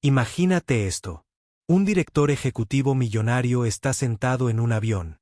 Imagínate esto. Un director ejecutivo millonario está sentado en un avión,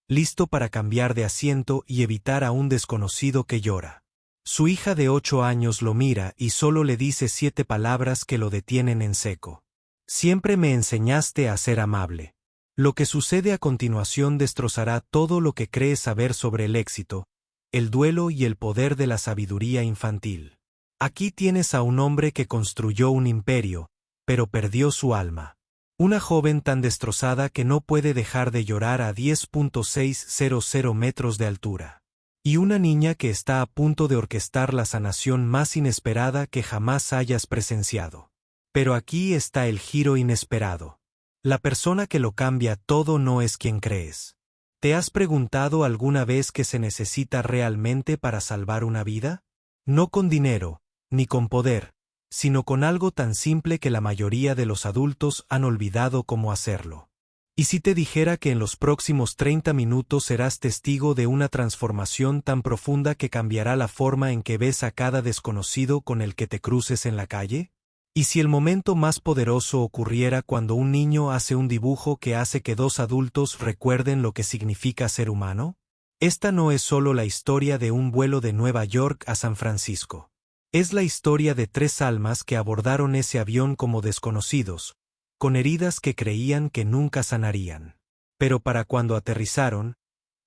listo para cambiar de asiento y evitar a un desconocido que llora. Su hija de 8 años lo mira y solo le dice 7 palabras que lo detienen en seco. Siempre me enseñaste a ser amable. Lo que sucede a continuación destrozará todo lo que crees saber sobre el éxito, el duelo y el poder de la sabiduría infantil. Aquí tienes a un hombre que construyó un imperio, pero perdió su alma. Una joven tan destrozada que no puede dejar de llorar a 10.600 metros de altura. Y una niña que está a punto de orquestar la sanación más inesperada que jamás hayas presenciado. Pero aquí está el giro inesperado. La persona que lo cambia todo no es quien crees. ¿Te has preguntado alguna vez qué se necesita realmente para salvar una vida? No con dinero, ni con poder, sino con algo tan simple que la mayoría de los adultos han olvidado cómo hacerlo. ¿Y si te dijera que en los próximos 30 minutos serás testigo de una transformación tan profunda que cambiará la forma en que ves a cada desconocido con el que te cruces en la calle? ¿Y si el momento más poderoso ocurriera cuando un niño hace un dibujo que hace que 2 adultos recuerden lo que significa ser humano? Esta no es solo la historia de un vuelo de Nueva York a San Francisco. Es la historia de 3 almas que abordaron ese avión como desconocidos, con heridas que creían que nunca sanarían. Pero para cuando aterrizaron,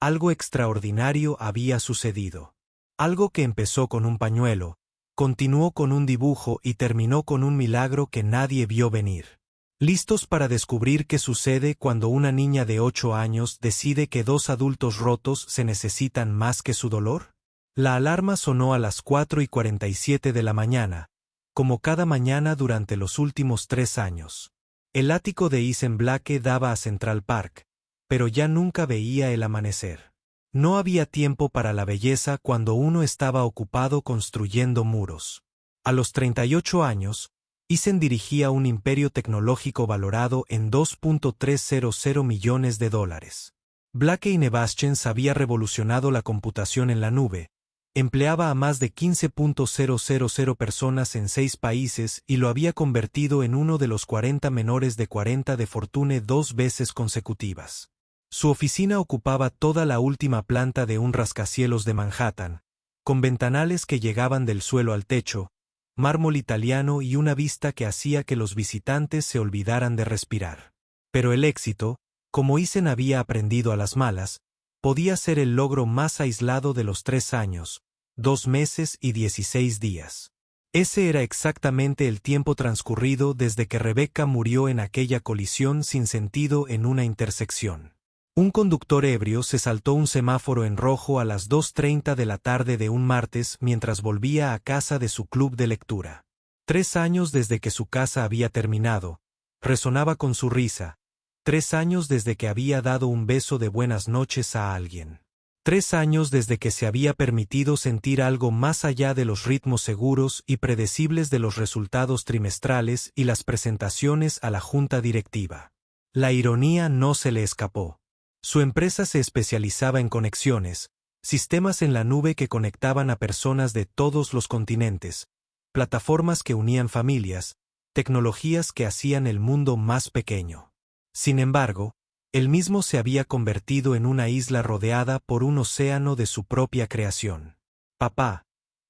algo extraordinario había sucedido. Algo que empezó con un pañuelo, continuó con un dibujo y terminó con un milagro que nadie vio venir. ¿Listos para descubrir qué sucede cuando una niña de 8 años decide que 2 adultos rotos se necesitan más que su dolor? La alarma sonó a las 4:47 de la mañana, como cada mañana durante los últimos 3 años. El ático de Eisenblake daba a Central Park, pero ya nunca veía el amanecer. No había tiempo para la belleza cuando uno estaba ocupado construyendo muros. A los 38 años, Eisen dirigía un imperio tecnológico valorado en $2.300 millones. Blake y Nebaschens había revolucionado la computación en la nube, empleaba a más de 15.000 personas en 6 países y lo había convertido en uno de los 40 menores de 40 de Fortune 2 veces consecutivas. Su oficina ocupaba toda la última planta de un rascacielos de Manhattan, con ventanales que llegaban del suelo al techo, mármol italiano y una vista que hacía que los visitantes se olvidaran de respirar. Pero el éxito, como Eisen había aprendido a las malas, podía ser el logro más aislado de los 3 años, 2 meses y 16 días. Ese era exactamente el tiempo transcurrido desde que Rebecca murió en aquella colisión sin sentido en una intersección. Un conductor ebrio se saltó un semáforo en rojo a las 2:30 de la tarde de un martes mientras volvía a casa de su club de lectura. 3 años desde que su casa había terminado, resonaba con su risa. 3 años desde que había dado un beso de buenas noches a alguien. 3 años desde que se había permitido sentir algo más allá de los ritmos seguros y predecibles de los resultados trimestrales y las presentaciones a la junta directiva. La ironía no se le escapó. Su empresa se especializaba en conexiones, sistemas en la nube que conectaban a personas de todos los continentes, plataformas que unían familias, tecnologías que hacían el mundo más pequeño. Sin embargo, él mismo se había convertido en una isla rodeada por un océano de su propia creación. «Papá,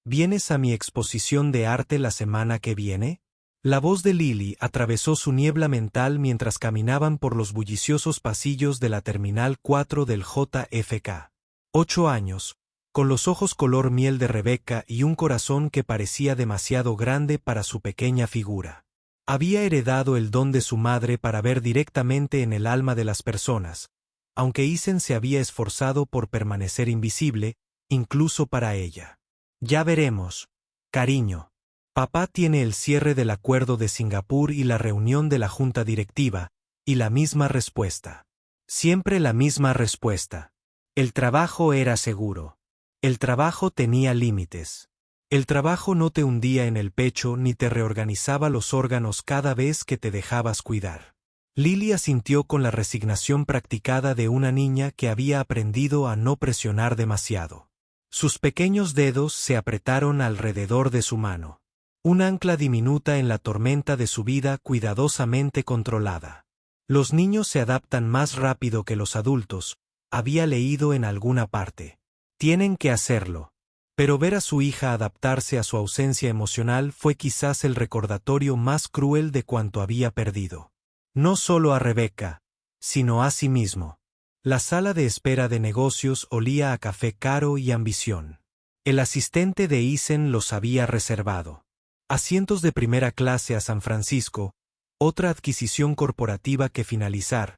¿vienes a mi exposición de arte la semana que viene?» La voz de Lily atravesó su niebla mental mientras caminaban por los bulliciosos pasillos de la Terminal 4 del JFK. 8 años, con los ojos color miel de Rebecca y un corazón que parecía demasiado grande para su pequeña figura. Había heredado el don de su madre para ver directamente en el alma de las personas, aunque Eisen se había esforzado por permanecer invisible, incluso para ella. «Ya veremos, cariño. Papá tiene el cierre del acuerdo de Singapur y la reunión de la junta directiva, y la misma respuesta. Siempre la misma respuesta. El trabajo era seguro. El trabajo tenía límites. El trabajo no te hundía en el pecho ni te reorganizaba los órganos cada vez que te dejabas cuidar». Lily asintió con la resignación practicada de una niña que había aprendido a no presionar demasiado. Sus pequeños dedos se apretaron alrededor de su mano. Un ancla diminuta en la tormenta de su vida cuidadosamente controlada. Los niños se adaptan más rápido que los adultos, había leído en alguna parte. Tienen que hacerlo. Pero ver a su hija adaptarse a su ausencia emocional fue quizás el recordatorio más cruel de cuanto había perdido. No solo a Rebecca, sino a sí mismo. La sala de espera de negocios olía a café caro y ambición. El asistente de Eisen los había reservado. Asientos de primera clase a San Francisco, otra adquisición corporativa que finalizar,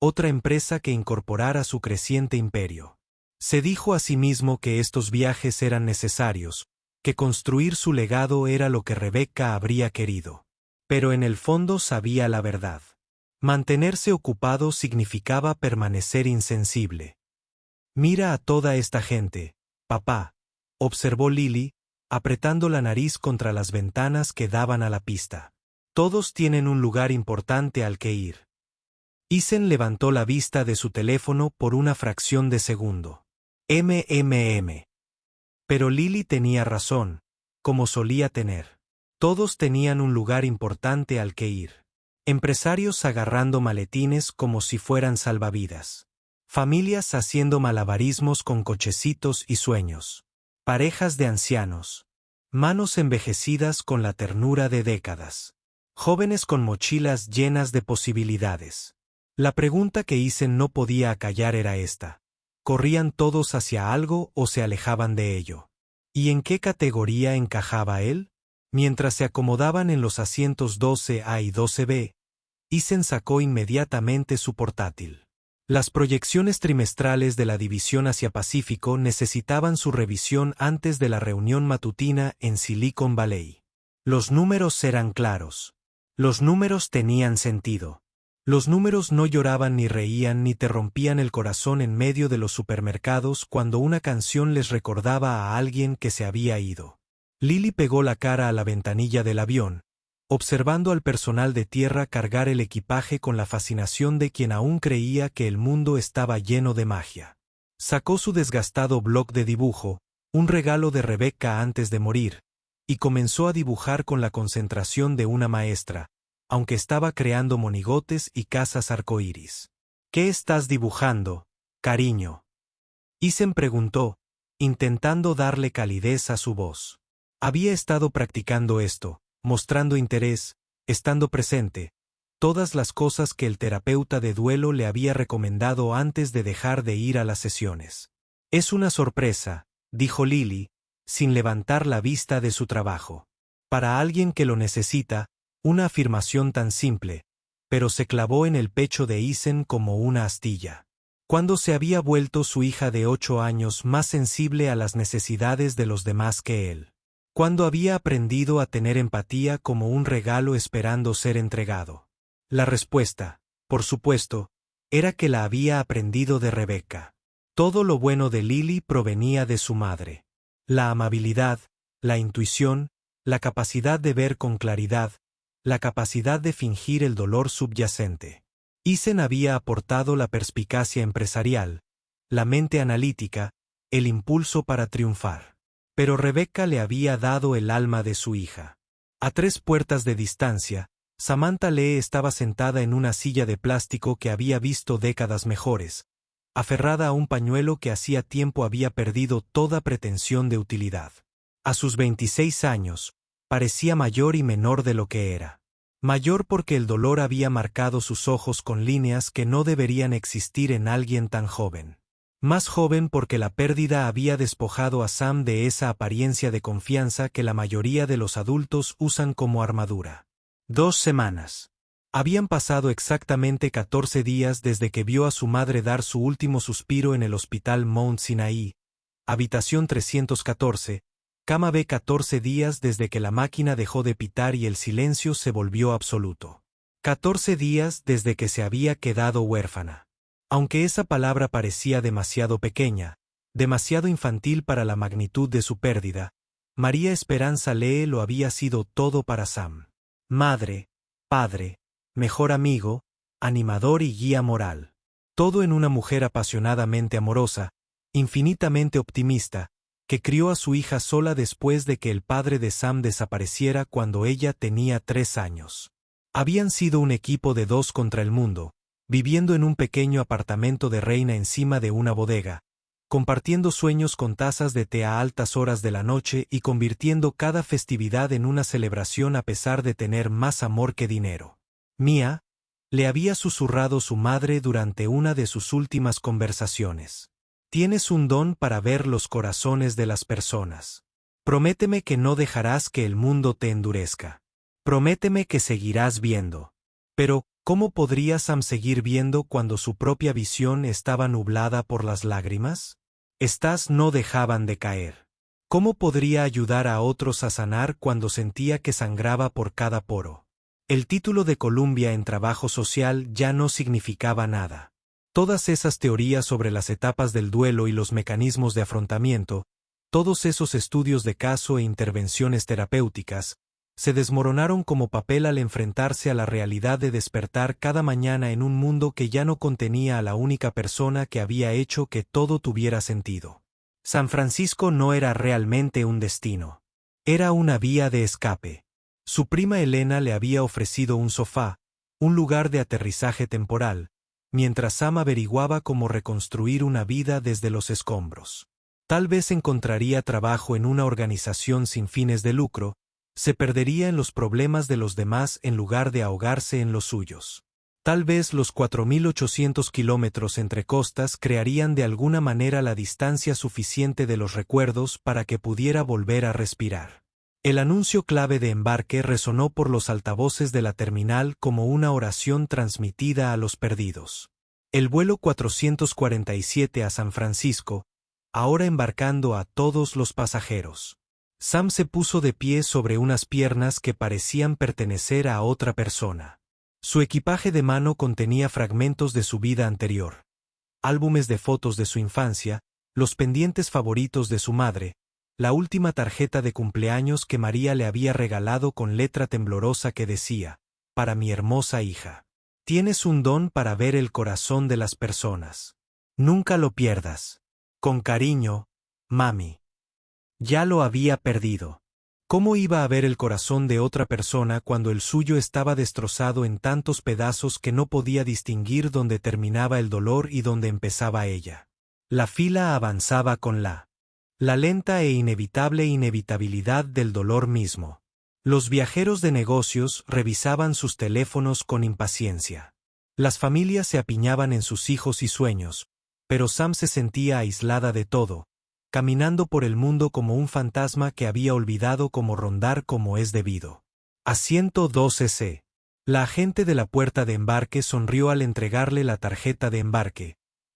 otra empresa que incorporar a su creciente imperio. Se dijo a sí mismo que estos viajes eran necesarios, que construir su legado era lo que Rebecca habría querido. Pero en el fondo sabía la verdad. Mantenerse ocupado significaba permanecer insensible. Mira a toda esta gente, papá, observó Lily, apretando la nariz contra las ventanas que daban a la pista. Todos tienen un lugar importante al que ir. Eisen levantó la vista de su teléfono por una fracción de segundo. Pero Lily tenía razón, como solía tener. Todos tenían un lugar importante al que ir. Empresarios agarrando maletines como si fueran salvavidas. Familias haciendo malabarismos con cochecitos y sueños. Parejas de ancianos. Manos envejecidas con la ternura de décadas. Jóvenes con mochilas llenas de posibilidades. La pregunta que Eisen no podía acallar era esta. ¿Corrían todos hacia algo o se alejaban de ello? ¿Y en qué categoría encajaba él? Mientras se acomodaban en los asientos 12A y 12B, Eisen sacó inmediatamente su portátil. Las proyecciones trimestrales de la División Asia-Pacífico necesitaban su revisión antes de la reunión matutina en Silicon Valley. Los números eran claros. Los números tenían sentido. Los números no lloraban ni reían ni te rompían el corazón en medio de los supermercados cuando una canción les recordaba a alguien que se había ido. Lily pegó la cara a la ventanilla del avión, observando al personal de tierra cargar el equipaje con la fascinación de quien aún creía que el mundo estaba lleno de magia. Sacó su desgastado bloc de dibujo, un regalo de Rebecca antes de morir, y comenzó a dibujar con la concentración de una maestra, aunque estaba creando monigotes y casas arcoíris. ¿Qué estás dibujando, cariño? Eisen preguntó, intentando darle calidez a su voz. Había estado practicando esto, mostrando interés, estando presente, todas las cosas que el terapeuta de duelo le había recomendado antes de dejar de ir a las sesiones. Es una sorpresa, dijo Lily, sin levantar la vista de su trabajo. Para alguien que lo necesita, una afirmación tan simple, pero se clavó en el pecho de Eisen como una astilla. ¿Cuándo se había vuelto su hija de 8 años más sensible a las necesidades de los demás que él? ¿Cuándo había aprendido a tener empatía como un regalo esperando ser entregado? La respuesta, por supuesto, era que la había aprendido de Rebecca. Todo lo bueno de Lily provenía de su madre. La amabilidad, la intuición, la capacidad de ver con claridad, la capacidad de fingir el dolor subyacente. Eisen había aportado la perspicacia empresarial, la mente analítica, el impulso para triunfar. Pero Rebecca le había dado el alma de su hija. A 3 puertas de distancia, Samantha Lee estaba sentada en una silla de plástico que había visto décadas mejores, aferrada a un pañuelo que hacía tiempo había perdido toda pretensión de utilidad. A sus 26 años, parecía mayor y menor de lo que era. Mayor porque el dolor había marcado sus ojos con líneas que no deberían existir en alguien tan joven. Más joven porque la pérdida había despojado a Sam de esa apariencia de confianza que la mayoría de los adultos usan como armadura. 2 semanas. Habían pasado exactamente 14 días desde que vio a su madre dar su último suspiro en el hospital Mount Sinai, habitación 314, cama B. 14 días desde que la máquina dejó de pitar y el silencio se volvió absoluto. 14 días desde que se había quedado huérfana. Aunque esa palabra parecía demasiado pequeña, demasiado infantil para la magnitud de su pérdida, María Esperanza Lee lo había sido todo para Sam. Madre, padre, mejor amigo, animador y guía moral. Todo en una mujer apasionadamente amorosa, infinitamente optimista, que crió a su hija sola después de que el padre de Sam desapareciera cuando ella tenía 3 años. Habían sido un equipo de 2 contra el mundo, viviendo en un pequeño apartamento de reina encima de una bodega, compartiendo sueños con tazas de té a altas horas de la noche y convirtiendo cada festividad en una celebración a pesar de tener más amor que dinero. Mia, le había susurrado su madre durante una de sus últimas conversaciones. Tienes un don para ver los corazones de las personas. Prométeme que no dejarás que el mundo te endurezca. Prométeme que seguirás viendo. Pero, ¿cómo podría Sam seguir viendo cuando su propia visión estaba nublada por las lágrimas? Estas no dejaban de caer. ¿Cómo podría ayudar a otros a sanar cuando sentía que sangraba por cada poro? El título de Columbia en trabajo social ya no significaba nada. Todas esas teorías sobre las etapas del duelo y los mecanismos de afrontamiento, todos esos estudios de caso e intervenciones terapéuticas, se desmoronaron como papel al enfrentarse a la realidad de despertar cada mañana en un mundo que ya no contenía a la única persona que había hecho que todo tuviera sentido. San Francisco no era realmente un destino. Era una vía de escape. Su prima Elena le había ofrecido un sofá, un lugar de aterrizaje temporal, mientras Sam averiguaba cómo reconstruir una vida desde los escombros. Tal vez encontraría trabajo en una organización sin fines de lucro, se perdería en los problemas de los demás en lugar de ahogarse en los suyos. Tal vez los 4.800 kilómetros entre costas crearían de alguna manera la distancia suficiente de los recuerdos para que pudiera volver a respirar. El anuncio clave de embarque resonó por los altavoces de la terminal como una oración transmitida a los perdidos. El vuelo 447 a San Francisco, ahora embarcando a todos los pasajeros. Sam se puso de pie sobre unas piernas que parecían pertenecer a otra persona. Su equipaje de mano contenía fragmentos de su vida anterior. Álbumes de fotos de su infancia, los pendientes favoritos de su madre, la última tarjeta de cumpleaños que María le había regalado con letra temblorosa que decía, «Para mi hermosa hija. Tienes un don para ver el corazón de las personas. Nunca lo pierdas. Con cariño, mami». Ya lo había perdido. ¿Cómo iba a ver el corazón de otra persona cuando el suyo estaba destrozado en tantos pedazos que no podía distinguir dónde terminaba el dolor y dónde empezaba ella? La fila avanzaba con la lenta e inevitable inevitabilidad del dolor mismo. Los viajeros de negocios revisaban sus teléfonos con impaciencia. Las familias se apiñaban en sus hijos y sueños, pero Sam se sentía aislada de todo, caminando por el mundo como un fantasma que había olvidado cómo rondar como es debido. Asiento 12C. La agente de la puerta de embarque sonrió al entregarle la tarjeta de embarque,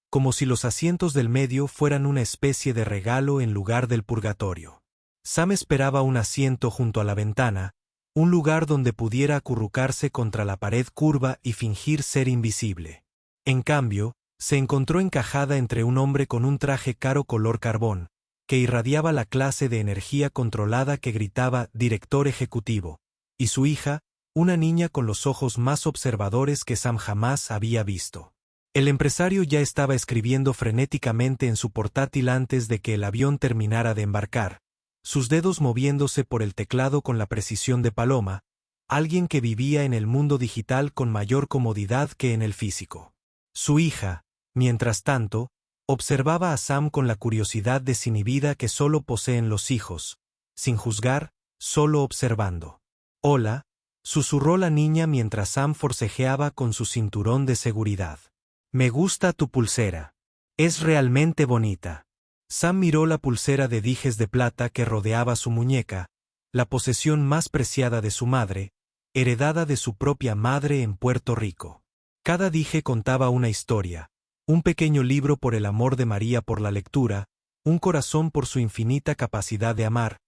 como si los asientos del medio fueran una especie de regalo en lugar del purgatorio. Sam esperaba un asiento junto a la ventana, un lugar donde pudiera acurrucarse contra la pared curva y fingir ser invisible. En cambio, se encontró encajada entre un hombre con un traje caro color carbón, que irradiaba la clase de energía controlada que gritaba «director ejecutivo», y su hija, una niña con los ojos más observadores que Sam jamás había visto. El empresario ya estaba escribiendo frenéticamente en su portátil antes de que el avión terminara de embarcar, sus dedos moviéndose por el teclado con la precisión de paloma, alguien que vivía en el mundo digital con mayor comodidad que en el físico. Su hija, mientras tanto, observaba a Sam con la curiosidad desinhibida que solo poseen los hijos, sin juzgar, solo observando. «Hola», susurró la niña mientras Sam forcejeaba con su cinturón de seguridad. «Me gusta tu pulsera. Es realmente bonita». Sam miró la pulsera de dijes de plata que rodeaba su muñeca, la posesión más preciada de su madre, heredada de su propia madre en Puerto Rico. Cada dije contaba una historia, un pequeño libro por el amor de María por la lectura, un corazón por su infinita capacidad de amar,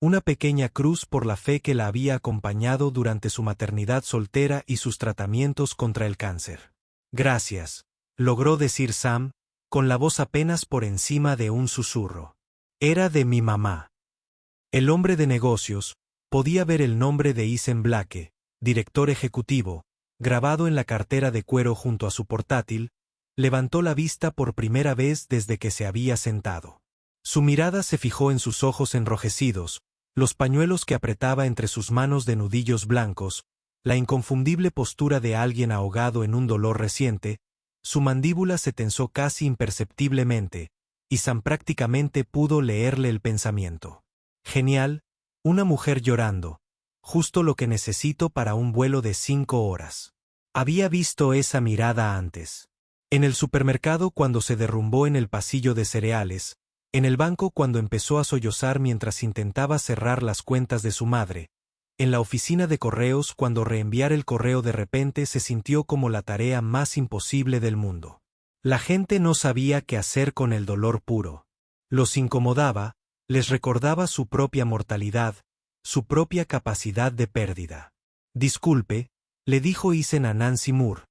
una pequeña cruz por la fe que la había acompañado durante su maternidad soltera y sus tratamientos contra el cáncer. «Gracias», logró decir Sam, con la voz apenas por encima de un susurro. Era de mi mamá. El hombre de negocios podía ver el nombre de Isen Blake, director ejecutivo, grabado en la cartera de cuero junto a su portátil. Levantó la vista por primera vez desde que se había sentado. Su mirada se fijó en sus ojos enrojecidos, los pañuelos que apretaba entre sus manos de nudillos blancos, la inconfundible postura de alguien ahogado en un dolor reciente. Su mandíbula se tensó casi imperceptiblemente, y Sam prácticamente pudo leerle el pensamiento. Genial, una mujer llorando, justo lo que necesito para un vuelo de 5 horas. Había visto esa mirada antes. En el supermercado cuando se derrumbó en el pasillo de cereales, en el banco cuando empezó a sollozar mientras intentaba cerrar las cuentas de su madre, en la oficina de correos cuando reenviar el correo de repente se sintió como la tarea más imposible del mundo. La gente no sabía qué hacer con el dolor puro. Los incomodaba, les recordaba su propia mortalidad, su propia capacidad de pérdida. Disculpe, le dijo Isen a Nancy Moore,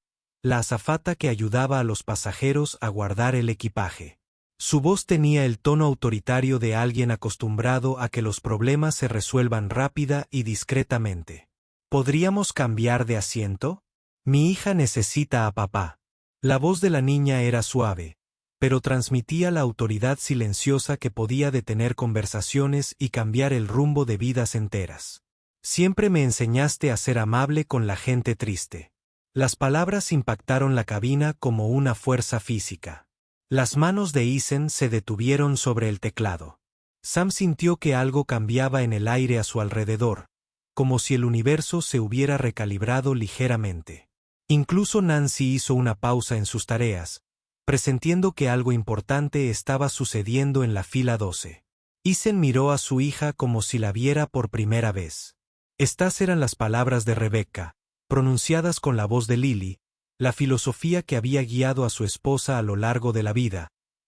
la azafata que ayudaba a los pasajeros a guardar el equipaje. Su voz tenía el tono autoritario de alguien acostumbrado a que los problemas se resuelvan rápida y discretamente. ¿Podríamos cambiar de asiento? Mi hija necesita a papá. La voz de la niña era suave, pero transmitía la autoridad silenciosa que podía detener conversaciones y cambiar el rumbo de vidas enteras. Siempre me enseñaste a ser amable con la gente triste. Las palabras impactaron la cabina como una fuerza física. Las manos de Isen se detuvieron sobre el teclado. Sam sintió que algo cambiaba en el aire a su alrededor, como si el universo se hubiera recalibrado ligeramente. Incluso Nancy hizo una pausa en sus tareas, presintiendo que algo importante estaba sucediendo en la fila 12. Isen miró a su hija como si la viera por primera vez. Estas eran las palabras de Rebecca, pronunciadas con la voz de Lily, la filosofía que había guiado a su esposa a lo largo de la vida,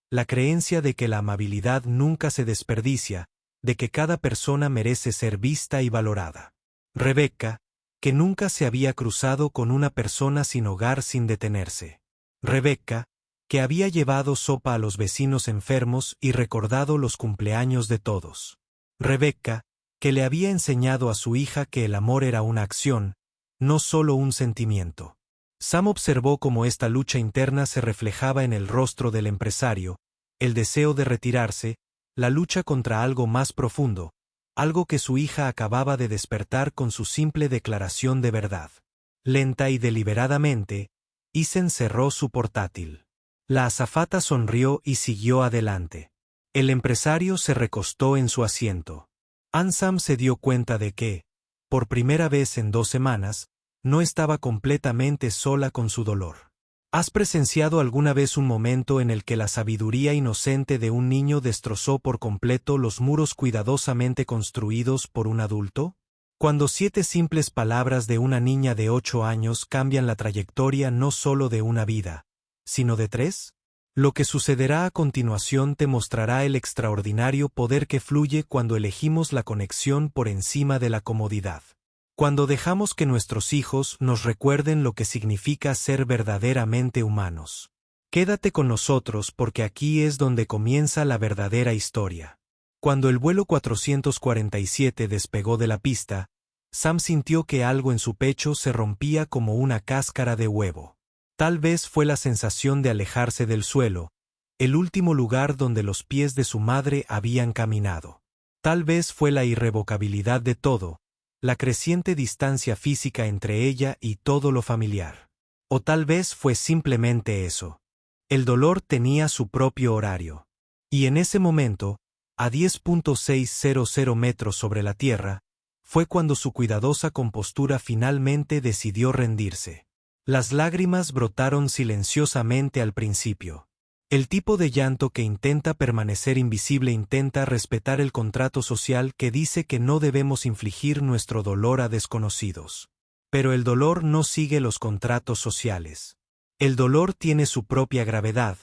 la creencia de que la amabilidad nunca se desperdicia, de que cada persona merece ser vista y valorada. Rebecca, que nunca se había cruzado con una persona sin hogar sin detenerse. Rebecca, que había llevado sopa a los vecinos enfermos y recordado los cumpleaños de todos. Rebecca, que le había enseñado a su hija que el amor era una acción, no solo un sentimiento. Sam observó cómo esta lucha interna se reflejaba en el rostro del empresario, el deseo de retirarse, la lucha contra algo más profundo, algo que su hija acababa de despertar con su simple declaración de verdad. Lenta y deliberadamente, Isen cerró su portátil. La azafata sonrió y siguió adelante. El empresario se recostó en su asiento. Sam se dio cuenta de que, por primera vez en 2 semanas, no estaba completamente sola con su dolor. ¿Has presenciado alguna vez un momento en el que la sabiduría inocente de un niño destrozó por completo los muros cuidadosamente construidos por un adulto? Cuando 7 simples palabras de una niña de 8 años cambian la trayectoria no solo de una vida, sino de 3. Lo que sucederá a continuación te mostrará el extraordinario poder que fluye cuando elegimos la conexión por encima de la comodidad. Cuando dejamos que nuestros hijos nos recuerden lo que significa ser verdaderamente humanos. Quédate con nosotros porque aquí es donde comienza la verdadera historia. Cuando el vuelo 447 despegó de la pista, Sam sintió que algo en su pecho se rompía como una cáscara de huevo. Tal vez fue la sensación de alejarse del suelo, el último lugar donde los pies de su madre habían caminado. Tal vez fue la irrevocabilidad de todo, la creciente distancia física entre ella y todo lo familiar. O tal vez fue simplemente eso. El dolor tenía su propio horario. Y en ese momento, a 10.600 metros sobre la tierra, fue cuando su cuidadosa compostura finalmente decidió rendirse. Las lágrimas brotaron silenciosamente al principio. El tipo de llanto que intenta permanecer invisible intenta respetar el contrato social que dice que no debemos infligir nuestro dolor a desconocidos. Pero el dolor no sigue los contratos sociales. El dolor tiene su propia gravedad,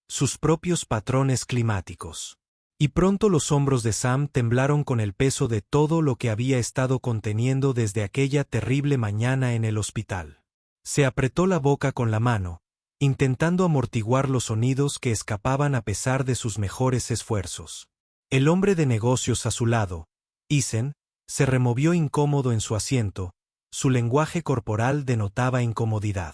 sus propios patrones climáticos. Y pronto los hombros de Sam temblaron con el peso de todo lo que había estado conteniendo desde aquella terrible mañana en el hospital. Se apretó la boca con la mano, intentando amortiguar los sonidos que escapaban a pesar de sus mejores esfuerzos. El hombre de negocios a su lado, Isen, se removió incómodo en su asiento, su lenguaje corporal denotaba incomodidad.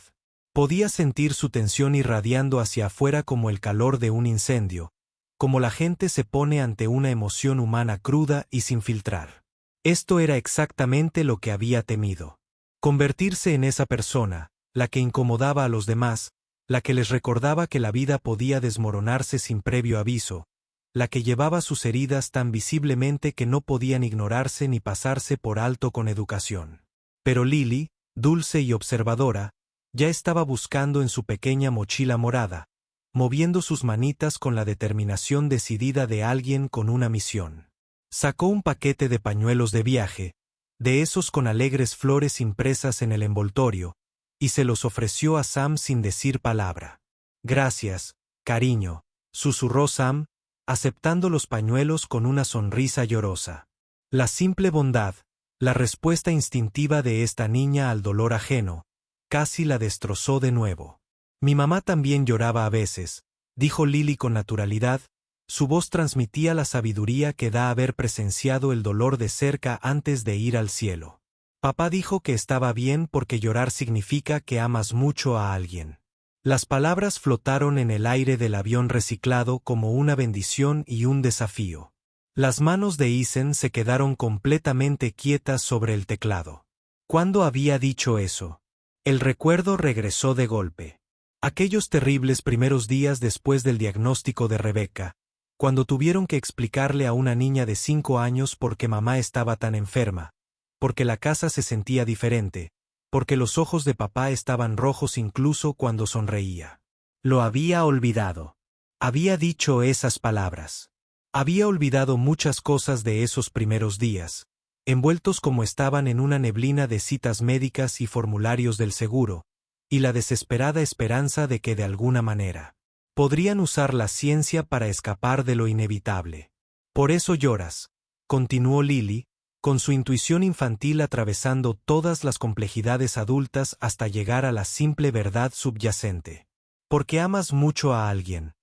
Podía sentir su tensión irradiando hacia afuera como el calor de un incendio, como la gente se pone ante una emoción humana cruda y sin filtrar. Esto era exactamente lo que había temido. Convertirse en esa persona, la que incomodaba a los demás, la que les recordaba que la vida podía desmoronarse sin previo aviso, la que llevaba sus heridas tan visiblemente que no podían ignorarse ni pasarse por alto con educación. Pero Lily, dulce y observadora, ya estaba buscando en su pequeña mochila morada, moviendo sus manitas con la determinación decidida de alguien con una misión. Sacó un paquete de pañuelos de viaje, de esos con alegres flores impresas en el envoltorio, y se los ofreció a Sam sin decir palabra. «Gracias, cariño», susurró Sam, aceptando los pañuelos con una sonrisa llorosa. La simple bondad, la respuesta instintiva de esta niña al dolor ajeno, casi la destrozó de nuevo. «Mi mamá también lloraba a veces», dijo Lily con naturalidad. Su voz transmitía la sabiduría que da haber presenciado el dolor de cerca antes de ir al cielo. «Papá dijo que estaba bien porque llorar significa que amas mucho a alguien». Las palabras flotaron en el aire del avión reciclado como una bendición y un desafío. Las manos de Isen se quedaron completamente quietas sobre el teclado. ¿Cuándo había dicho eso? El recuerdo regresó de golpe. Aquellos terribles primeros días después del diagnóstico de Rebecca, cuando tuvieron que explicarle a una niña de 5 años por qué mamá estaba tan enferma, porque la casa se sentía diferente, porque los ojos de papá estaban rojos incluso cuando sonreía. Lo había olvidado. Había dicho esas palabras. Había olvidado muchas cosas de esos primeros días, envueltos como estaban en una neblina de citas médicas y formularios del seguro, y la desesperada esperanza de que de alguna manera podrían usar la ciencia para escapar de lo inevitable. «Por eso lloras», continuó Lily, con su intuición infantil atravesando todas las complejidades adultas hasta llegar a la simple verdad subyacente. «¿Por qué amas mucho a alguien?»,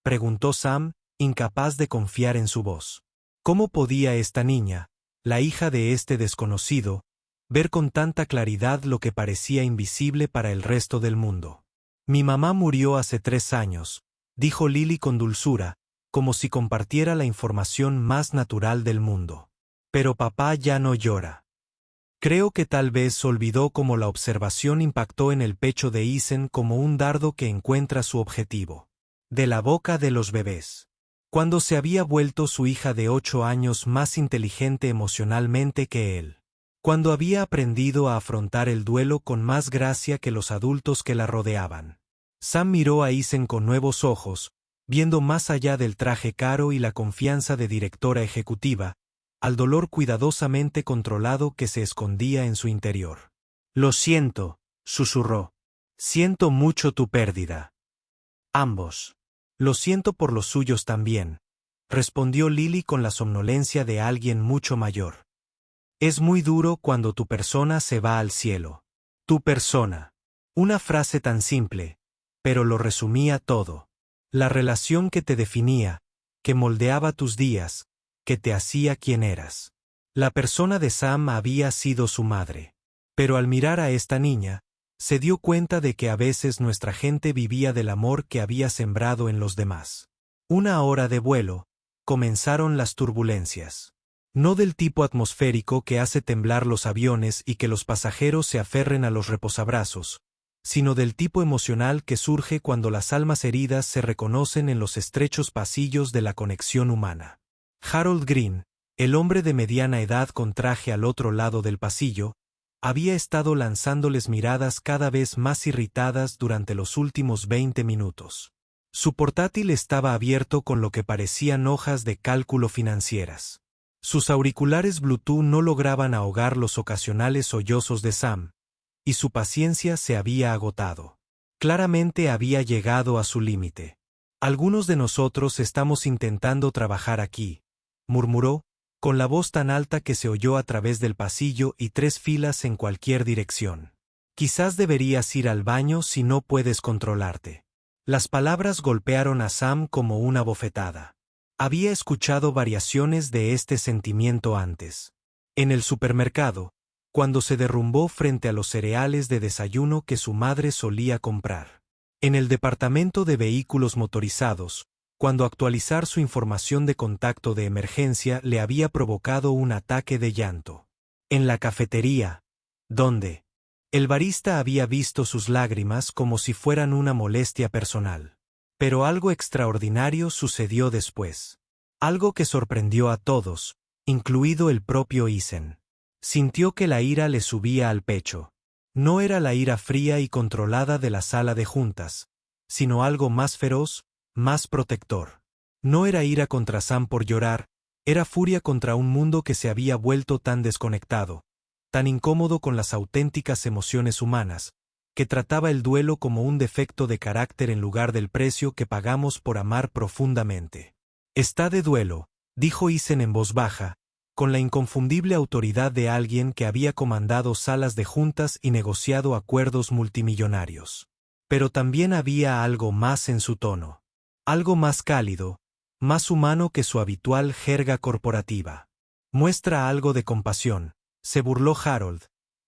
preguntó Sam, incapaz de confiar en su voz. ¿Cómo podía esta niña, la hija de este desconocido, ver con tanta claridad lo que parecía invisible para el resto del mundo? «Mi mamá murió hace 3 años», dijo Lily con dulzura, como si compartiera la información más natural del mundo. «Pero papá ya no llora». Creo que tal vez olvidó cómo la observación impactó en el pecho de Isen como un dardo que encuentra su objetivo. De la boca de los bebés. Cuando se había vuelto su hija de 8 años más inteligente emocionalmente que él. Cuando había aprendido a afrontar el duelo con más gracia que los adultos que la rodeaban. Sam miró a Isen con nuevos ojos, viendo más allá del traje caro y la confianza de directora ejecutiva, al dolor cuidadosamente controlado que se escondía en su interior. «Lo siento», susurró. «Siento mucho tu pérdida». «Ambos». «Lo siento por los suyos también», respondió Lily con la somnolencia de alguien mucho mayor. «Es muy duro cuando tu persona se va al cielo». «Tu persona». Una frase tan simple, pero lo resumía todo. La relación que te definía, que moldeaba tus días, que te hacía quien eras. La persona de Sam había sido su madre. Pero al mirar a esta niña, se dio cuenta de que a veces nuestra gente vivía del amor que había sembrado en los demás. Una hora de vuelo, comenzaron las turbulencias. No del tipo atmosférico que hace temblar los aviones y que los pasajeros se aferren a los reposabrazos, sino del tipo emocional que surge cuando las almas heridas se reconocen en los estrechos pasillos de la conexión humana. Harold Green, el hombre de mediana edad con traje al otro lado del pasillo, había estado lanzándoles miradas cada vez más irritadas durante los últimos 20 minutos. Su portátil estaba abierto con lo que parecían hojas de cálculo financieras. Sus auriculares Bluetooth no lograban ahogar los ocasionales sollozos de Sam, y su paciencia se había agotado. Claramente había llegado a su límite. «Algunos de nosotros estamos intentando trabajar aquí», murmuró, con la voz tan alta que se oyó a través del pasillo y 3 filas en cualquier dirección. «Quizás deberías ir al baño si no puedes controlarte». Las palabras golpearon a Sam como una bofetada. Había escuchado variaciones de este sentimiento antes. En el supermercado, cuando se derrumbó frente a los cereales de desayuno que su madre solía comprar. En el departamento de vehículos motorizados, cuando actualizar su información de contacto de emergencia le había provocado un ataque de llanto. En la cafetería, donde el barista había visto sus lágrimas como si fueran una molestia personal. Pero algo extraordinario sucedió después. Algo que sorprendió a todos, incluido el propio Isen. Sintió que la ira le subía al pecho. No era la ira fría y controlada de la sala de juntas, sino algo más feroz, más protector. No era ira contra Sam por llorar, era furia contra un mundo que se había vuelto tan desconectado, tan incómodo con las auténticas emociones humanas, que trataba el duelo como un defecto de carácter en lugar del precio que pagamos por amar profundamente. Está de duelo, dijo Isen en voz baja, con la inconfundible autoridad de alguien que había comandado salas de juntas y negociado acuerdos multimillonarios. Pero también había algo más en su tono. Algo más cálido, más humano que su habitual jerga corporativa. Muestra algo de compasión, se burló Harold,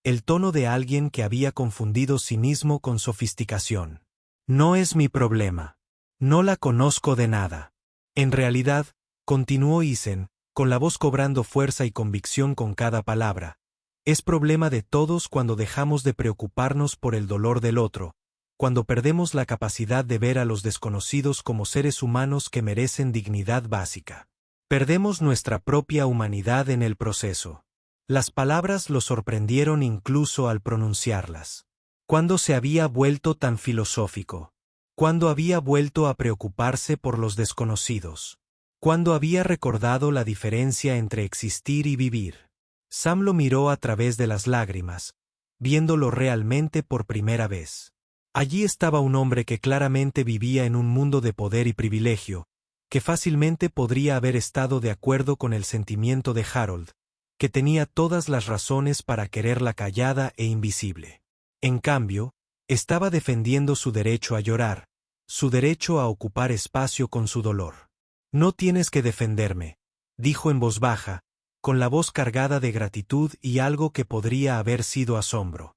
el tono de alguien que había confundido cinismo con sofisticación. No es mi problema. No la conozco de nada. En realidad, continuó Isen, con la voz cobrando fuerza y convicción con cada palabra, es problema de todos cuando dejamos de preocuparnos por el dolor del otro, cuando perdemos la capacidad de ver a los desconocidos como seres humanos que merecen dignidad básica. Perdemos nuestra propia humanidad en el proceso. Las palabras lo sorprendieron incluso al pronunciarlas. ¿Cuándo se había vuelto tan filosófico? ¿Cuándo había vuelto a preocuparse por los desconocidos? ¿Cuándo había recordado la diferencia entre existir y vivir? Sam lo miró a través de las lágrimas, viéndolo realmente por primera vez. Allí estaba un hombre que claramente vivía en un mundo de poder y privilegio, que fácilmente podría haber estado de acuerdo con el sentimiento de Harold, que tenía todas las razones para quererla callada e invisible. En cambio, estaba defendiendo su derecho a llorar, su derecho a ocupar espacio con su dolor. No tienes que defenderme, dijo en voz baja, con la voz cargada de gratitud y algo que podría haber sido asombro.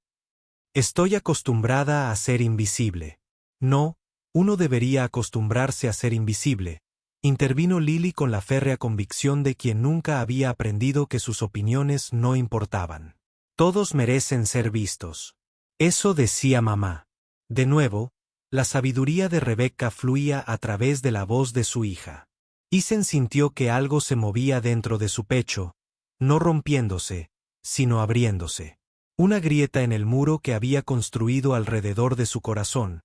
Estoy acostumbrada a ser invisible. No, uno debería acostumbrarse a ser invisible, intervino Lily con la férrea convicción de quien nunca había aprendido que sus opiniones no importaban. Todos merecen ser vistos. Eso decía mamá. De nuevo, la sabiduría de Rebecca fluía a través de la voz de su hija. Isen sintió que algo se movía dentro de su pecho, no rompiéndose, sino abriéndose. Una grieta en el muro que había construido alrededor de su corazón,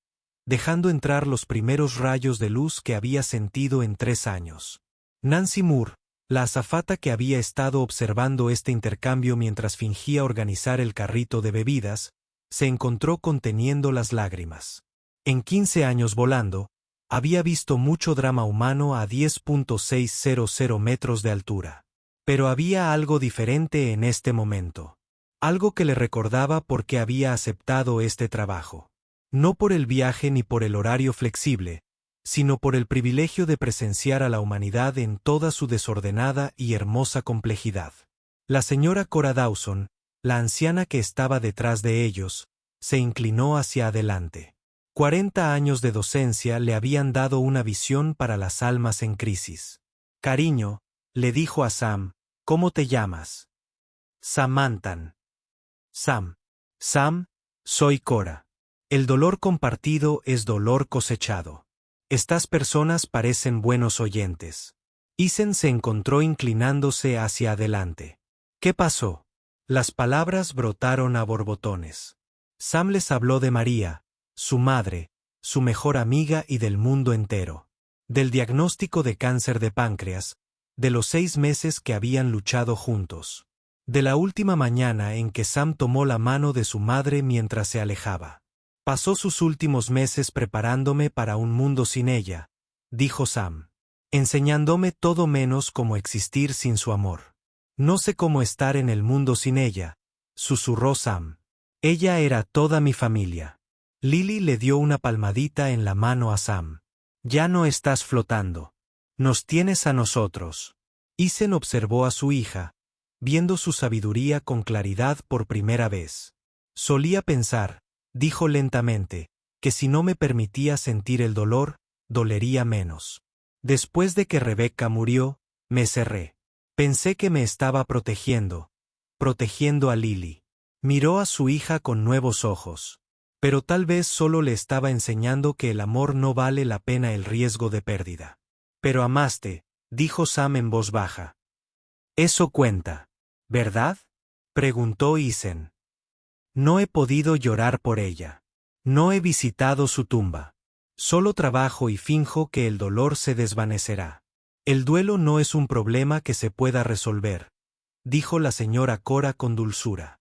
dejando entrar los primeros rayos de luz que había sentido en 3 años. Nancy Moore, la azafata que había estado observando este intercambio mientras fingía organizar el carrito de bebidas, se encontró conteniendo las lágrimas. En 15 años volando, había visto mucho drama humano a 10.600 metros de altura. Pero había algo diferente en este momento. Algo que le recordaba por qué había aceptado este trabajo. No por el viaje ni por el horario flexible, sino por el privilegio de presenciar a la humanidad en toda su desordenada y hermosa complejidad. La señora Cora Dawson, la anciana que estaba detrás de ellos, se inclinó hacia adelante. 40 años de docencia le habían dado una visión para las almas en crisis. Cariño, le dijo a Sam, ¿cómo te llamas? Samantha. Sam. Sam, soy Cora. El dolor compartido es dolor cosechado. Estas personas parecen buenos oyentes. Isen se encontró inclinándose hacia adelante. ¿Qué pasó? Las palabras brotaron a borbotones. Sam les habló de María, su madre, su mejor amiga y del mundo entero. Del diagnóstico de cáncer de páncreas, de los 6 meses que habían luchado juntos. De la última mañana en que Sam tomó la mano de su madre mientras se alejaba. Pasó sus últimos meses preparándome para un mundo sin ella, dijo Sam. Enseñándome todo menos cómo existir sin su amor. No sé cómo estar en el mundo sin ella, susurró Sam. Ella era toda mi familia. Lily le dio una palmadita en la mano a Sam. Ya no estás flotando. Nos tienes a nosotros. Isen observó a su hija, viendo su sabiduría con claridad por primera vez. Solía pensar, dijo lentamente, que si no me permitía sentir el dolor, dolería menos. Después de que Rebeca murió, me cerré. Pensé que me estaba protegiendo a Lily. Miró a su hija con nuevos ojos. Pero tal vez solo le estaba enseñando que el amor no vale la pena el riesgo de pérdida. Pero amaste, dijo Sam en voz baja. Eso cuenta, ¿verdad? Preguntó Isen. No he podido llorar por ella. No he visitado su tumba. Solo trabajo y finjo que el dolor se desvanecerá. El duelo no es un problema que se pueda resolver, dijo la señora Cora con dulzura.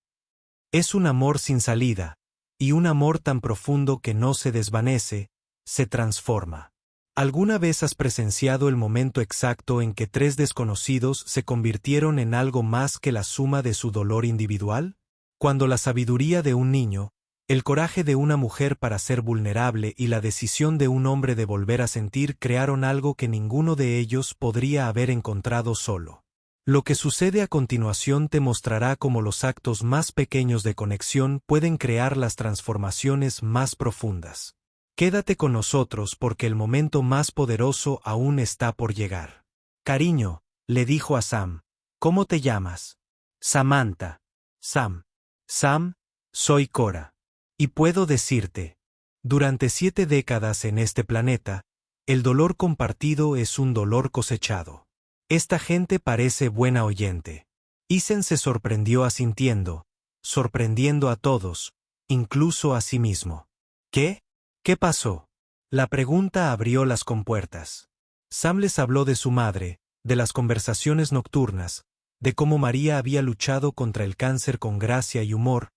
Es un amor sin salida, y un amor tan profundo que no se desvanece, se transforma. ¿Alguna vez has presenciado el momento exacto en que tres desconocidos se convirtieron en algo más que la suma de su dolor individual? Cuando la sabiduría de un niño, el coraje de una mujer para ser vulnerable y la decisión de un hombre de volver a sentir crearon algo que ninguno de ellos podría haber encontrado solo. Lo que sucede a continuación te mostrará cómo los actos más pequeños de conexión pueden crear las transformaciones más profundas. Quédate con nosotros porque el momento más poderoso aún está por llegar. Cariño, le dijo a Sam, ¿cómo te llamas? Samantha. Sam. Sam, soy Cora. Y puedo decirte, durante 7 décadas en este planeta, el dolor compartido es un dolor cosechado. Esta gente parece buena oyente. Isen se sorprendió asintiendo, sorprendiendo a todos, incluso a sí mismo. ¿Qué? ¿Qué pasó? La pregunta abrió las compuertas. Sam les habló de su madre, de las conversaciones nocturnas, de cómo María había luchado contra el cáncer con gracia y humor,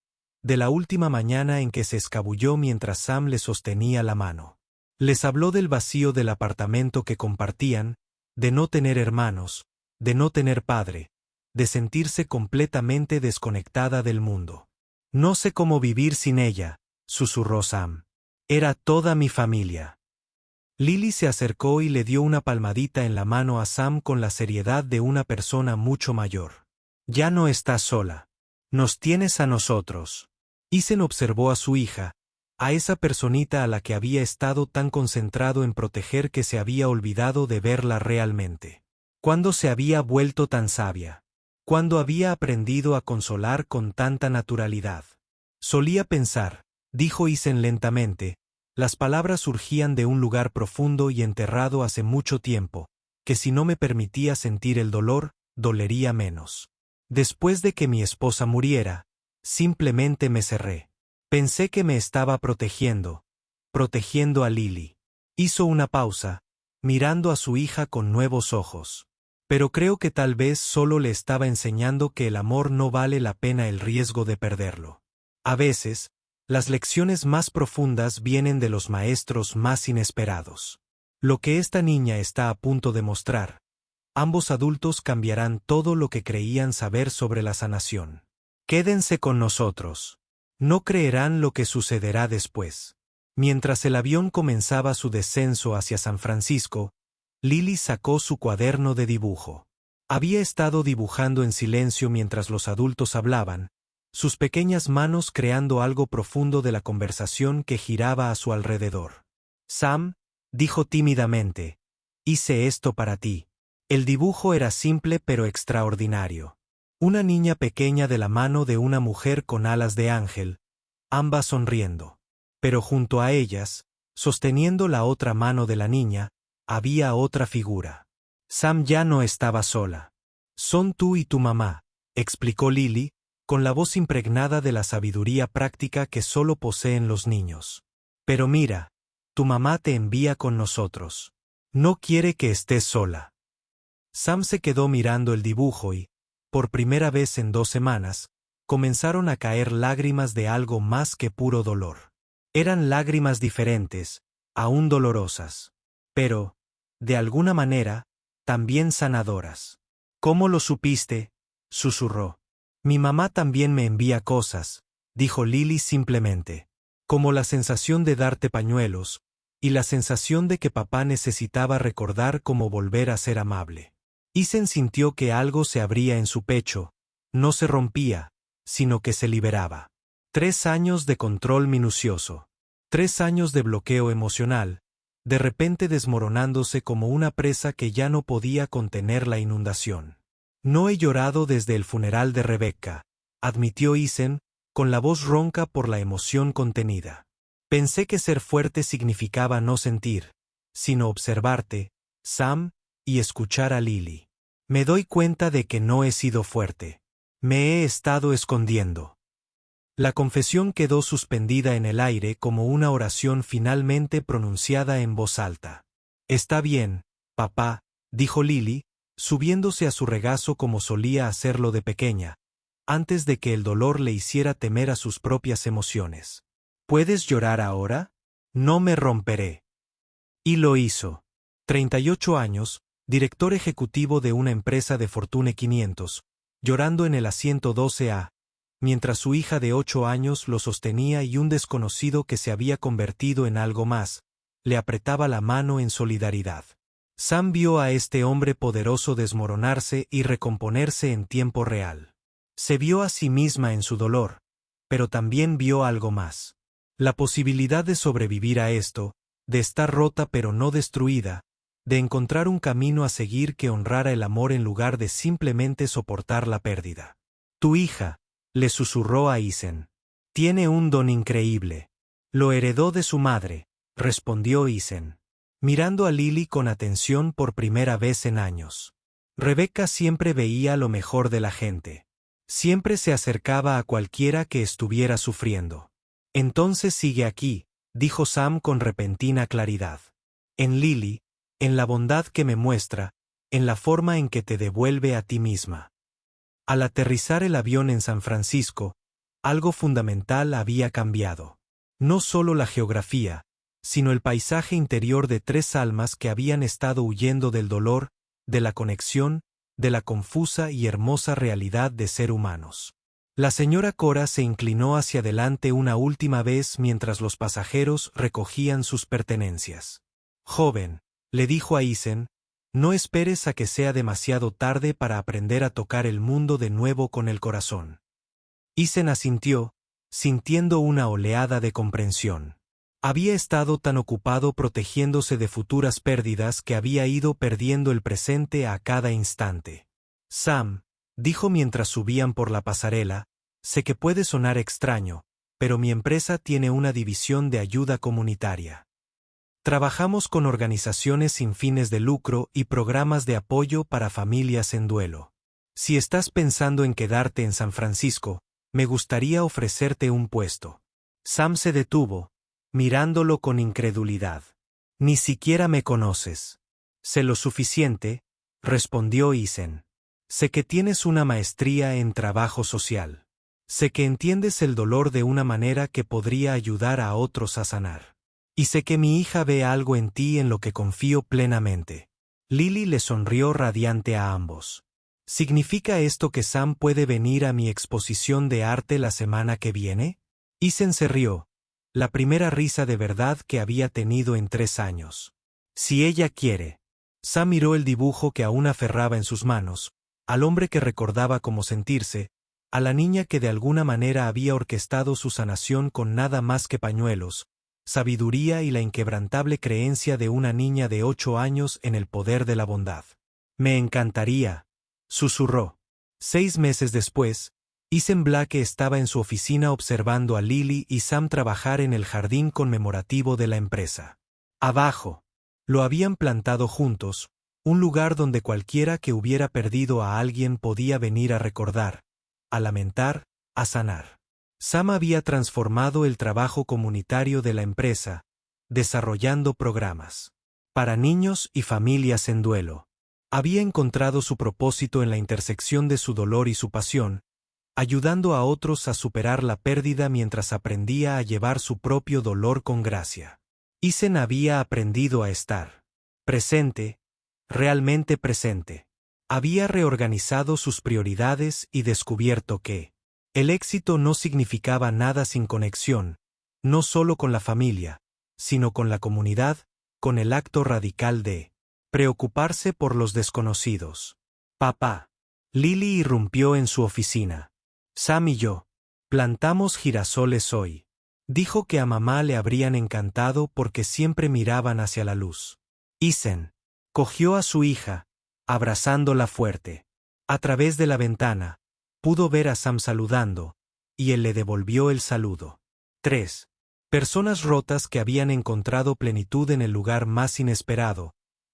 de la última mañana en que se escabulló mientras Sam le sostenía la mano. Les habló del vacío del apartamento que compartían, de no tener hermanos, de no tener padre, de sentirse completamente desconectada del mundo. No sé cómo vivir sin ella, susurró Sam. Era toda mi familia. Lily se acercó y le dio una palmadita en la mano a Sam con la seriedad de una persona mucho mayor. Ya no estás sola. Nos tienes a nosotros. Isen observó a su hija, a esa personita a la que había estado tan concentrado en proteger que se había olvidado de verla realmente. ¿Cuándo se había vuelto tan sabia? ¿Cuándo había aprendido a consolar con tanta naturalidad? Solía pensar, dijo Isen lentamente, las palabras surgían de un lugar profundo y enterrado hace mucho tiempo, que si no me permitía sentir el dolor, dolería menos. Después de que mi esposa muriera, simplemente me cerré. Pensé que me estaba protegiendo a Lily. Hizo una pausa, mirando a su hija con nuevos ojos. Pero creo que tal vez solo le estaba enseñando que el amor no vale la pena el riesgo de perderlo. A veces, las lecciones más profundas vienen de los maestros más inesperados. Lo que esta niña está a punto de mostrar, ambos adultos cambiarán todo lo que creían saber sobre la sanación. Quédense con nosotros. No creerán lo que sucederá después. Mientras el avión comenzaba su descenso hacia San Francisco, Lily sacó su cuaderno de dibujo. Había estado dibujando en silencio mientras los adultos hablaban, sus pequeñas manos creando algo profundo de la conversación que giraba a su alrededor. Sam, dijo tímidamente, hice esto para ti. El dibujo era simple pero extraordinario. Una niña pequeña de la mano de una mujer con alas de ángel, ambas sonriendo. Pero junto a ellas, sosteniendo la otra mano de la niña, había otra figura. Sam ya no estaba sola. Son tú y tu mamá, explicó Lily, con la voz impregnada de la sabiduría práctica que solo poseen los niños. Pero mira, tu mamá te envía con nosotros. No quiere que estés sola. Sam se quedó mirando el dibujo y, por primera vez en 2 semanas, comenzaron a caer lágrimas de algo más que puro dolor. Eran lágrimas diferentes, aún dolorosas. Pero, de alguna manera, también sanadoras. ¿Cómo lo supiste?, susurró. Mi mamá también me envía cosas, dijo Lily simplemente. Como la sensación de darte pañuelos, y la sensación de que papá necesitaba recordar cómo volver a ser amable. Isen sintió que algo se abría en su pecho, no se rompía, sino que se liberaba. 3 años de control minucioso. 3 años de bloqueo emocional, de repente desmoronándose como una presa que ya no podía contener la inundación. No he llorado desde el funeral de Rebecca, admitió Isen, con la voz ronca por la emoción contenida. Pensé que ser fuerte significaba no sentir, sino observarte, Sam, y escuchar a Lily. Me doy cuenta de que no he sido fuerte. Me he estado escondiendo. La confesión quedó suspendida en el aire como una oración finalmente pronunciada en voz alta. Está bien, papá, dijo Lily, subiéndose a su regazo como solía hacerlo de pequeña, antes de que el dolor le hiciera temer a sus propias emociones. ¿Puedes llorar ahora? No me romperé. Y lo hizo. 38 años, director ejecutivo de una empresa de Fortune 500, llorando en el asiento 12A, mientras su hija de 8 años lo sostenía y un desconocido que se había convertido en algo más, le apretaba la mano en solidaridad. Sam vio a este hombre poderoso desmoronarse y recomponerse en tiempo real. Se vio a sí misma en su dolor, pero también vio algo más. La posibilidad de sobrevivir a esto, de estar rota pero no destruida, de encontrar un camino a seguir que honrara el amor en lugar de simplemente soportar la pérdida. Tu hija, le susurró a Isen. Tiene un don increíble. Lo heredó de su madre, respondió Isen, mirando a Lily con atención por primera vez en años. Rebecca siempre veía lo mejor de la gente. Siempre se acercaba a cualquiera que estuviera sufriendo. Entonces sigue aquí, dijo Sam con repentina claridad. En Lily, en la bondad que me muestra, en la forma en que te devuelve a ti misma. Al aterrizar el avión en San Francisco, algo fundamental había cambiado. No solo la geografía, sino el paisaje interior de tres almas que habían estado huyendo del dolor, de la conexión, de la confusa y hermosa realidad de ser humanos. La señora Cora se inclinó hacia adelante una última vez mientras los pasajeros recogían sus pertenencias. Joven, le dijo a Isen, no esperes a que sea demasiado tarde para aprender a tocar el mundo de nuevo con el corazón. Isen asintió, sintiendo una oleada de comprensión. Había estado tan ocupado protegiéndose de futuras pérdidas que había ido perdiendo el presente a cada instante. Sam, dijo mientras subían por la pasarela, sé que puede sonar extraño, pero mi empresa tiene una división de ayuda comunitaria. Trabajamos con organizaciones sin fines de lucro y programas de apoyo para familias en duelo. Si estás pensando en quedarte en San Francisco, me gustaría ofrecerte un puesto. Sam se detuvo, mirándolo con incredulidad. Ni siquiera me conoces. Sé lo suficiente, respondió Isen. Sé que tienes una maestría en trabajo social. Sé que entiendes el dolor de una manera que podría ayudar a otros a sanar. Y sé que mi hija ve algo en ti en lo que confío plenamente. Lily le sonrió radiante a ambos. ¿Significa esto que Sam puede venir a mi exposición de arte la semana que viene? Isen se rió, la primera risa de verdad que había tenido en 3 años. Si ella quiere. Sam miró el dibujo que aún aferraba en sus manos, al hombre que recordaba cómo sentirse, a la niña que de alguna manera había orquestado su sanación con nada más que pañuelos, sabiduría y la inquebrantable creencia de una niña de 8 años en el poder de la bondad. Me encantaría, susurró. 6 meses después, Isen Blake estaba en su oficina observando a Lily y Sam trabajar en el jardín conmemorativo de la empresa. Abajo, lo habían plantado juntos, un lugar donde cualquiera que hubiera perdido a alguien podía venir a recordar, a lamentar, a sanar. Sam había transformado el trabajo comunitario de la empresa, desarrollando programas para niños y familias en duelo. Había encontrado su propósito en la intersección de su dolor y su pasión, ayudando a otros a superar la pérdida mientras aprendía a llevar su propio dolor con gracia. Isen había aprendido a estar presente, realmente presente. Había reorganizado sus prioridades y descubierto que el éxito no significaba nada sin conexión, no solo con la familia, sino con la comunidad, con el acto radical de preocuparse por los desconocidos. Papá. Lily irrumpió en su oficina. Sam y yo plantamos girasoles hoy. Dijo que a mamá le habrían encantado porque siempre miraban hacia la luz. Isen cogió a su hija, abrazándola fuerte. A través de la ventana, pudo ver a Sam saludando, y él le devolvió el saludo. 3. Personas rotas que habían encontrado plenitud en el lugar más inesperado,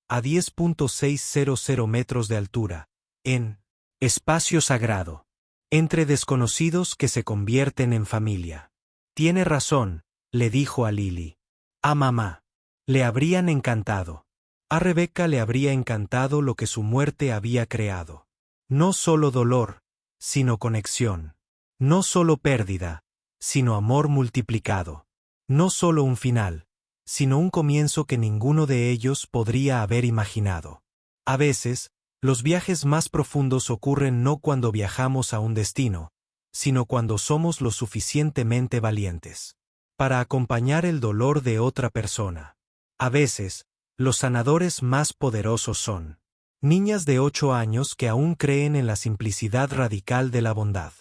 a 10.600 metros de altura, en espacio sagrado. Entre desconocidos que se convierten en familia. Tiene razón, le dijo a Lily. A mamá. Le habrían encantado. A Rebecca le habría encantado lo que su muerte había creado. No solo dolor, sino conexión. No solo pérdida, sino amor multiplicado. No solo un final, sino un comienzo que ninguno de ellos podría haber imaginado. A veces, los viajes más profundos ocurren no cuando viajamos a un destino, sino cuando somos lo suficientemente valientes para acompañar el dolor de otra persona. A veces, los sanadores más poderosos son niñas de 8 años que aún creen en la simplicidad radical de la bondad.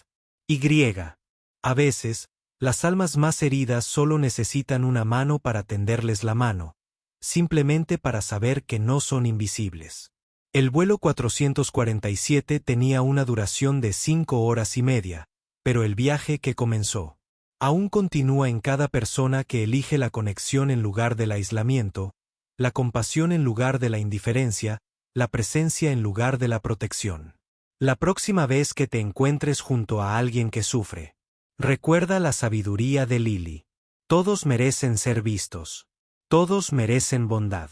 A veces, las almas más heridas solo necesitan una mano para tenderles la mano, simplemente para saber que no son invisibles. El vuelo 447 tenía una duración de 5 horas y media, pero el viaje que comenzó aún continúa en cada persona que elige la conexión en lugar del aislamiento, la compasión en lugar de la indiferencia, la presencia en lugar de la protección. La próxima vez que te encuentres junto a alguien que sufre, recuerda la sabiduría de Lily. Todos merecen ser vistos. Todos merecen bondad.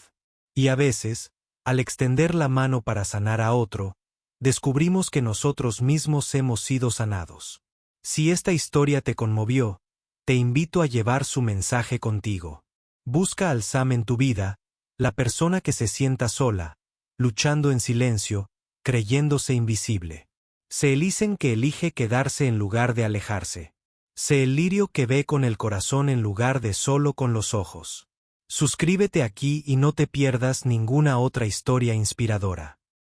Y a veces, al extender la mano para sanar a otro, descubrimos que nosotros mismos hemos sido sanados. Si esta historia te conmovió, te invito a llevar su mensaje contigo. Busca al Sam en tu vida, la persona que se sienta sola, luchando en silencio, creyéndose invisible. Sé el isen que elige quedarse en lugar de alejarse. Sé el lirio que ve con el corazón en lugar de solo con los ojos. Suscríbete aquí y no te pierdas ninguna otra historia inspiradora.